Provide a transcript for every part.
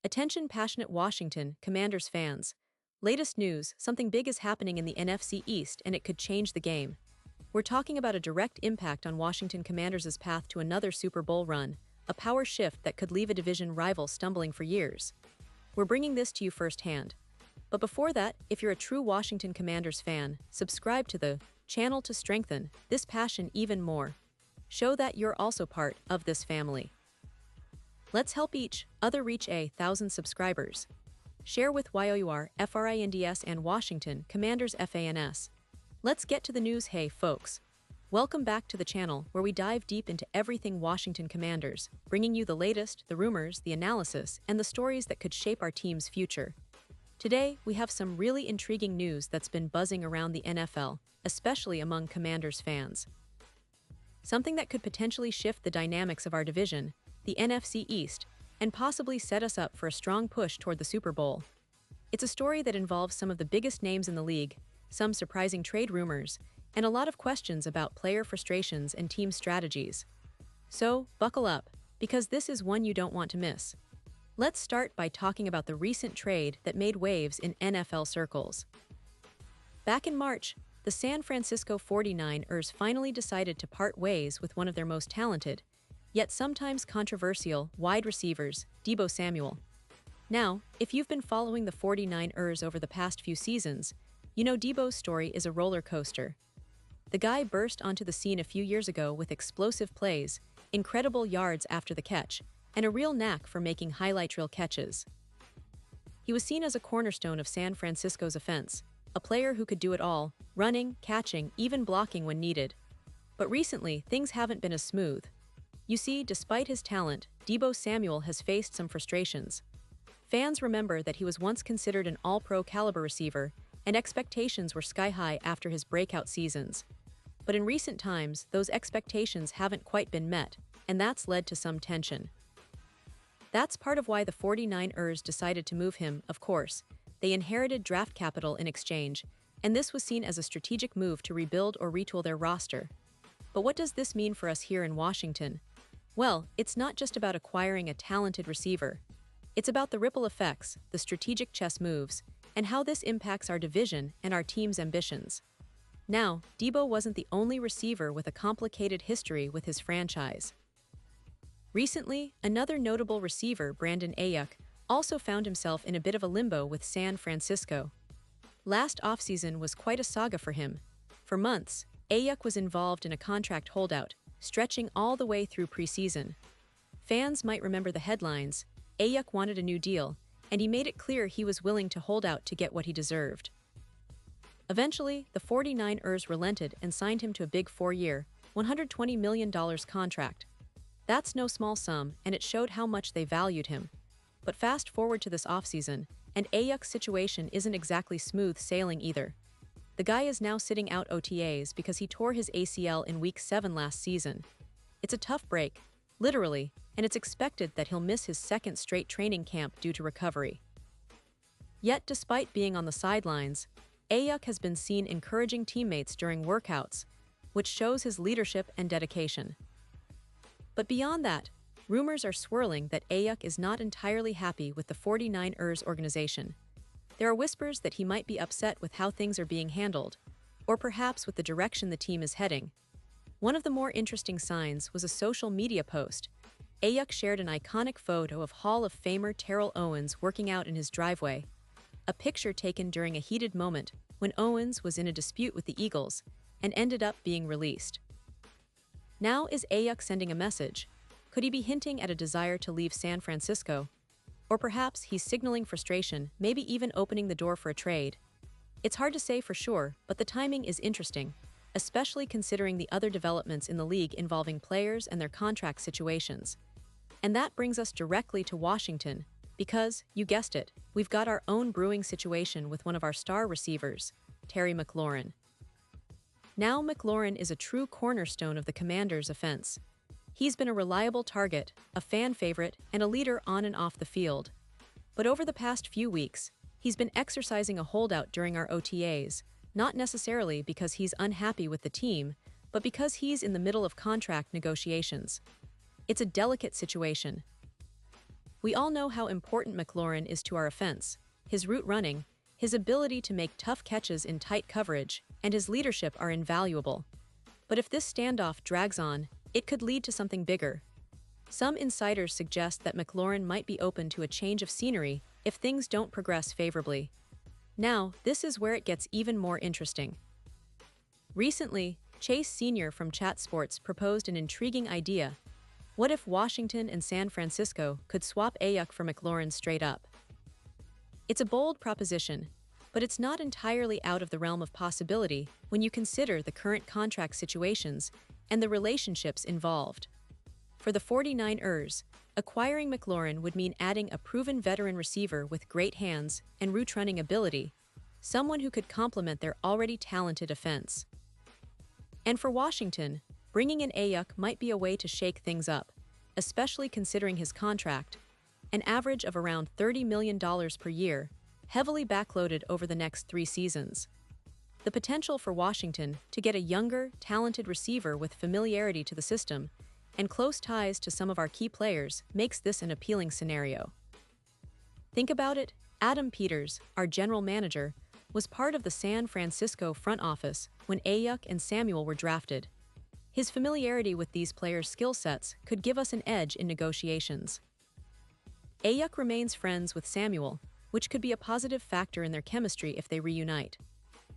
Attention passionate Washington Commanders fans. Latest news, something big is happening in the NFC East and it could change the game. We're talking about a direct impact on Washington Commanders' path to another Super Bowl run, a power shift that could leave a division rival stumbling for years. We're bringing this to you firsthand. But before that, if you're a true Washington Commanders fan, subscribe to the channel to strengthen this passion even more. Show that you're also part of this family. Let's help each other reach 1,000 subscribers. Share with YOUR, FRINDS and Washington Commanders FANS. Let's get to the news. Hey folks. Welcome back to the channel where we dive deep into everything Washington Commanders, bringing you the latest, the rumors, the analysis, and the stories that could shape our team's future. Today, we have some really intriguing news that's been buzzing around the NFL, especially among Commanders fans. Something that could potentially shift the dynamics of our division, the NFC East, and possibly set us up for a strong push toward the Super Bowl. It's a story that involves some of the biggest names in the league, some surprising trade rumors, and a lot of questions about player frustrations and team strategies. So, buckle up, because this is one you don't want to miss. Let's start by talking about the recent trade that made waves in NFL circles. Back in March, the San Francisco 49ers finally decided to part ways with one of their most talented, yet sometimes controversial, wide receivers, Deebo Samuel. Now, if you've been following the 49ers over the past few seasons, you know Deebo's story is a roller coaster. The guy burst onto the scene a few years ago with explosive plays, incredible yards after the catch, and a real knack for making highlight reel catches. He was seen as a cornerstone of San Francisco's offense, a player who could do it all, running, catching, even blocking when needed. But recently, things haven't been as smooth. You see, despite his talent, Deebo Samuel has faced some frustrations. Fans remember that he was once considered an all-pro caliber receiver, and expectations were sky-high after his breakout seasons. But in recent times, those expectations haven't quite been met, and that's led to some tension. That's part of why the 49ers decided to move him, of course. They inherited draft capital in exchange, and this was seen as a strategic move to rebuild or retool their roster. But what does this mean for us here in Washington? Well, it's not just about acquiring a talented receiver. It's about the ripple effects, the strategic chess moves, and how this impacts our division and our team's ambitions. Now, Deebo wasn't the only receiver with a complicated history with his franchise. Recently, another notable receiver, Brandon Aiyuk, also found himself in a bit of a limbo with San Francisco. Last offseason was quite a saga for him. For months, Aiyuk was involved in a contract holdout, stretching all the way through preseason. Fans might remember the headlines. Aiyuk wanted a new deal, and he made it clear he was willing to hold out to get what he deserved. Eventually, the 49ers relented and signed him to a big 4-year, $120 million contract. That's no small sum, and it showed how much they valued him. But fast forward to this offseason, and Aiyuk's situation isn't exactly smooth sailing either. The guy is now sitting out OTAs because he tore his ACL in Week 7 last season. It's a tough break, literally, and it's expected that he'll miss his second straight training camp due to recovery. Yet despite being on the sidelines, Aiyuk has been seen encouraging teammates during workouts, which shows his leadership and dedication. But beyond that, rumors are swirling that Aiyuk is not entirely happy with the 49ers organization. There are whispers that he might be upset with how things are being handled, or perhaps with the direction the team is heading. One of the more interesting signs was a social media post. Aiyuk shared an iconic photo of Hall of Famer Terrell Owens working out in his driveway, a picture taken during a heated moment when Owens was in a dispute with the Eagles and ended up being released. Now is Aiyuk sending a message? Could he be hinting at a desire to leave San Francisco? Or perhaps he's signaling frustration, maybe even opening the door for a trade. It's hard to say for sure, but the timing is interesting, especially considering the other developments in the league involving players and their contract situations. And that brings us directly to Washington, because, you guessed it, we've got our own brewing situation with one of our star receivers, Terry McLaurin. Now McLaurin is a true cornerstone of the Commanders' offense. He's been a reliable target, a fan favorite, and a leader on and off the field. But over the past few weeks, he's been exercising a holdout during our OTAs, not necessarily because he's unhappy with the team, but because he's in the middle of contract negotiations. It's a delicate situation. We all know how important McLaurin is to our offense. His route running, his ability to make tough catches in tight coverage, and his leadership are invaluable. But if this standoff drags on, it could lead to something bigger. Some insiders suggest that McLaurin might be open to a change of scenery if things don't progress favorably. Now, this is where it gets even more interesting. Recently, Chase Sr. from Chat Sports proposed an intriguing idea. What if Washington and San Francisco could swap Aiyuk for McLaurin straight up? It's a bold proposition, but it's not entirely out of the realm of possibility when you consider the current contract situations and the relationships involved. For the 49ers, acquiring McLaurin would mean adding a proven veteran receiver with great hands and route running ability, someone who could complement their already talented offense. And for Washington, bringing in Aiyuk might be a way to shake things up, especially considering his contract, an average of around $30 million per year, heavily backloaded over the next 3 seasons. The potential for Washington to get a younger, talented receiver with familiarity to the system and close ties to some of our key players makes this an appealing scenario. Think about it, Adam Peters, our general manager, was part of the San Francisco front office when Aiyuk and Samuel were drafted. His familiarity with these players' skill sets could give us an edge in negotiations. Aiyuk remains friends with Samuel, which could be a positive factor in their chemistry if they reunite.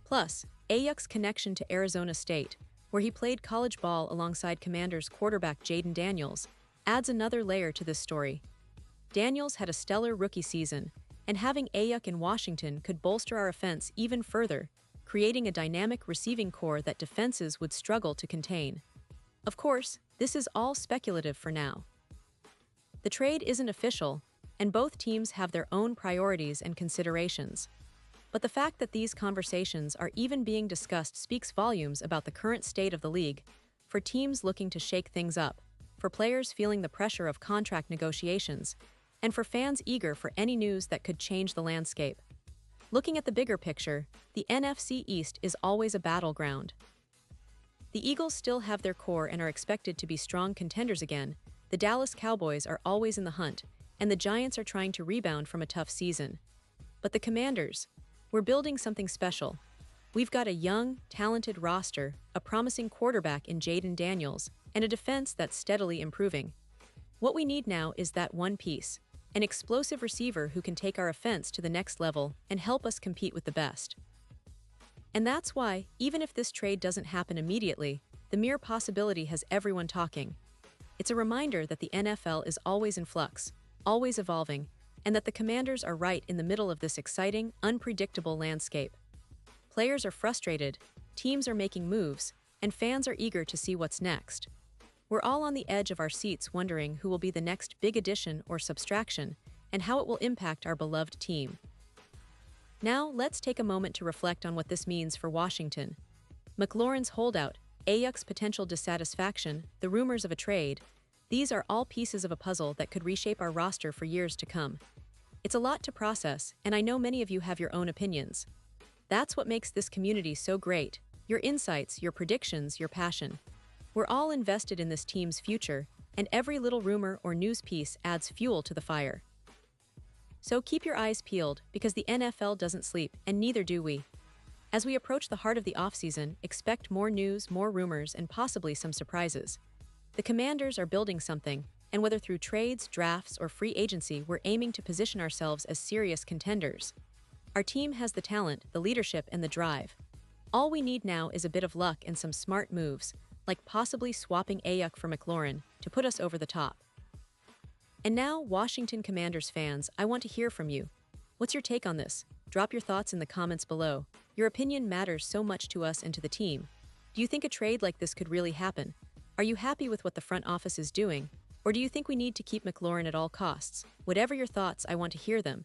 Plus, Aiyuk's connection to Arizona State, where he played college ball alongside Commanders quarterback Jaden Daniels, adds another layer to this story. Daniels had a stellar rookie season, and having Aiyuk in Washington could bolster our offense even further, creating a dynamic receiving core that defenses would struggle to contain. Of course, this is all speculative for now. The trade isn't official, and both teams have their own priorities and considerations. But the fact that these conversations are even being discussed speaks volumes about the current state of the league, for teams looking to shake things up, for players feeling the pressure of contract negotiations, and for fans eager for any news that could change the landscape. Looking at the bigger picture, the NFC East is always a battleground. The Eagles still have their core and are expected to be strong contenders again. The Dallas Cowboys are always in the hunt, and the Giants are trying to rebound from a tough season. But the Commanders, we're building something special. We've got a young, talented roster, a promising quarterback in Jaden Daniels, and a defense that's steadily improving. What we need now is that one piece, an explosive receiver who can take our offense to the next level and help us compete with the best. And that's why, even if this trade doesn't happen immediately, the mere possibility has everyone talking. It's a reminder that the NFL is always in flux, always evolving, and that the Commanders are right in the middle of this exciting, unpredictable landscape. Players are frustrated, teams are making moves, and fans are eager to see what's next. We're all on the edge of our seats wondering who will be the next big addition or subtraction, and how it will impact our beloved team. Now, let's take a moment to reflect on what this means for Washington. McLaurin's holdout, Aiyuk's potential dissatisfaction, the rumors of a trade, these are all pieces of a puzzle that could reshape our roster for years to come. It's a lot to process, and I know many of you have your own opinions. That's what makes this community so great, your insights, your predictions, your passion. We're all invested in this team's future, and every little rumor or news piece adds fuel to the fire. So keep your eyes peeled, because the NFL doesn't sleep, and neither do we. As we approach the heart of the offseason, expect more news, more rumors, and possibly some surprises. The Commanders are building something, and whether through trades, drafts, or free agency, we're aiming to position ourselves as serious contenders. Our team has the talent, the leadership, and the drive. All we need now is a bit of luck and some smart moves, like possibly swapping Aiyuk for McLaurin, to put us over the top. And now, Washington Commanders fans, I want to hear from you. What's your take on this? Drop your thoughts in the comments below. Your opinion matters so much to us and to the team. Do you think a trade like this could really happen? Are you happy with what the front office is doing? Or do you think we need to keep McLaurin at all costs? Whatever your thoughts, I want to hear them.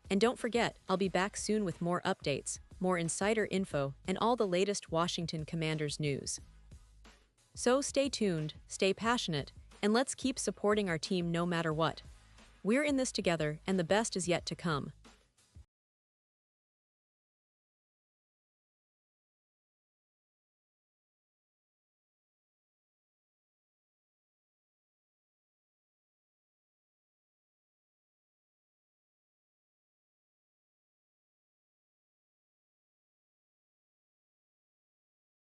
And don't forget, I'll be back soon with more updates, more insider info, and all the latest Washington Commanders news. So stay tuned, stay passionate, and let's keep supporting our team no matter what. We're in this together, and the best is yet to come.